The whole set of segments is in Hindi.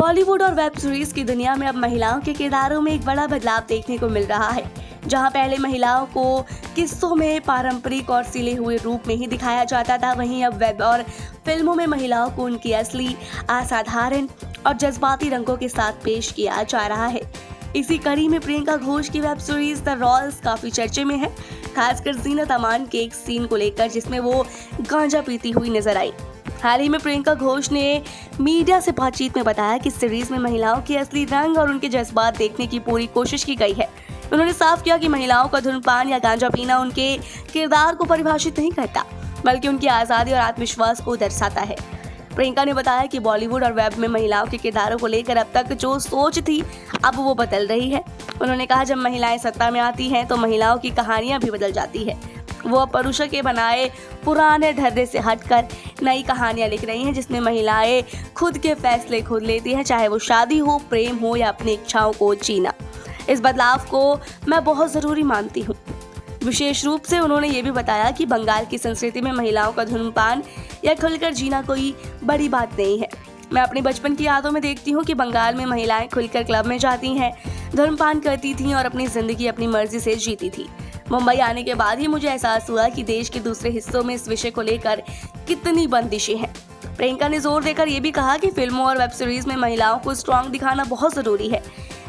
बॉलीवुड और वेब सीरीज की दुनिया में अब महिलाओं के किरदारों में एक बड़ा बदलाव देखने को मिल रहा है। जहां पहले महिलाओं को किस्सों में पारंपरिक और सिले हुए रूप में ही दिखाया जाता था, वहीं अब वेब और फिल्मों में महिलाओं को उनकी असली, असाधारण और जज्बाती रंगों के साथ पेश किया जा रहा है। इसी कड़ी में प्रियंका घोष की वेब सीरीज द रॉयल्स काफी चर्चे में है, खासकर जीनत अमान के एक सीन को लेकर जिसमें वो गांजा पीती हुई नजर आई। हाल ही में प्रियंका घोष ने मीडिया से बातचीत में बताया कि सीरीज में महिलाओं के असली रंग और उनके जज्बात देखने की पूरी कोशिश की गई है। उन्होंने साफ किया कि महिलाओं का धूम्रपान या गांजा पीना उनके किरदार को परिभाषित नहीं करता, बल्कि उनकी आज़ादी और आत्मविश्वास को दर्शाता है। प्रियंका ने बताया कि बॉलीवुड और वेब में महिलाओं के किरदारों को लेकर अब तक जो सोच थी, अब वो बदल रही है। उन्होंने कहा, जब महिलाएं सत्ता में आती हैं तो महिलाओं की कहानियां भी बदल जाती है। वो अब पुरुषों के बनाए पुराने ढर्रे से हटकर नई कहानियां लिख रही हैं, जिसमें महिलाएं खुद के फैसले खुद लेती हैं, चाहे वो शादी हो, प्रेम हो या अपनी इच्छाओं को जीना। इस बदलाव को मैं बहुत ज़रूरी मानती हूँ। विशेष रूप से उन्होंने ये भी बताया कि बंगाल की संस्कृति में महिलाओं का धूम्रपान या खुलकर जीना कोई बड़ी बात नहीं है। मैं अपने बचपन की यादों में देखती हूँ कि बंगाल में महिलाएं खुलकर क्लब में जाती हैं, धूम्रपान करती थीं और अपनी ज़िंदगी अपनी मर्जी से जीती थी। मुंबई आने के बाद ही मुझे एहसास हुआ कि देश के दूसरे हिस्सों में इस विषय को लेकर कितनी बंदिशें हैं। प्रियंका ने जोर देकर ये भी कहा कि फिल्मों और वेब सीरीज में महिलाओं को स्ट्रॉन्ग दिखाना बहुत ज़रूरी है,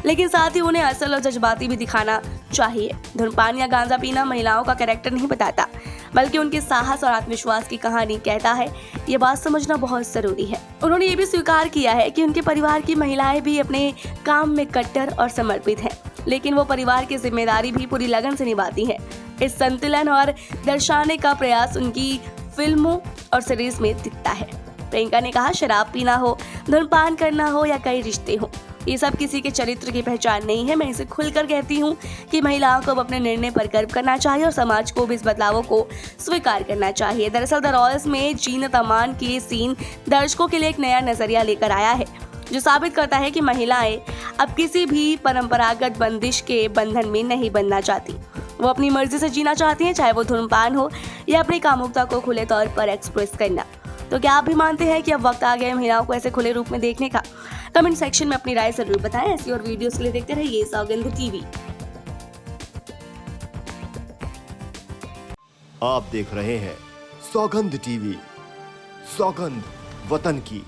लेकिन साथ ही उन्हें असल और जज्बाती भी दिखाना चाहिए। धूम्रपान या गांजा पीना महिलाओं का कैरेक्टर नहीं बताता, बल्कि उनके साहस और आत्मविश्वास की कहानी कहता है। ये बात समझना बहुत ज़रूरी है। उन्होंने ये भी स्वीकार किया है कि उनके परिवार की महिलाएं भी अपने काम में कट्टर और समर्पित हैं, लेकिन वो परिवार की जिम्मेदारी भी पूरी लगन से निभाती हैं। इस संतुलन और दर्शाने का प्रयास उनकी फिल्मों और सीरीज में दिखता है। प्रियंका ने कहा, शराब पीना हो, धूम्रपान करना हो या कई रिश्ते हो, ये सब किसी के चरित्र की पहचान नहीं है। मैं इसे खुलकर कहती हूँ कि महिलाओं को अपने निर्णय पर गर्व करना चाहिए और समाज को भी इस बदलावों को स्वीकार करना चाहिए। दरअसल द रॉयल्स में जीनत अमान की सीन दर्शकों के लिए एक नया नजरिया लेकर आया है, जो साबित करता है कि महिलाएं अब किसी भी परंपरागत बंदिश के बंधन में नहीं बनना चाहती। वो अपनी मर्जी से जीना चाहती हैं, चाहे वो धूम्रपान हो या अपनी कामुकता को खुले तौर पर एक्सप्रेस करना। तो क्या आप भी मानते हैं कि अब वक्त आ गया है महिलाओं को ऐसे खुले रूप में देखने का? कमेंट सेक्शन में अपनी राय जरूर बताएं। ऐसी और वीडियोस के लिए देखते रहिए सौगंध टीवी। आप देख रहे हैं सौगंध टीवी, सौगंध वतन की।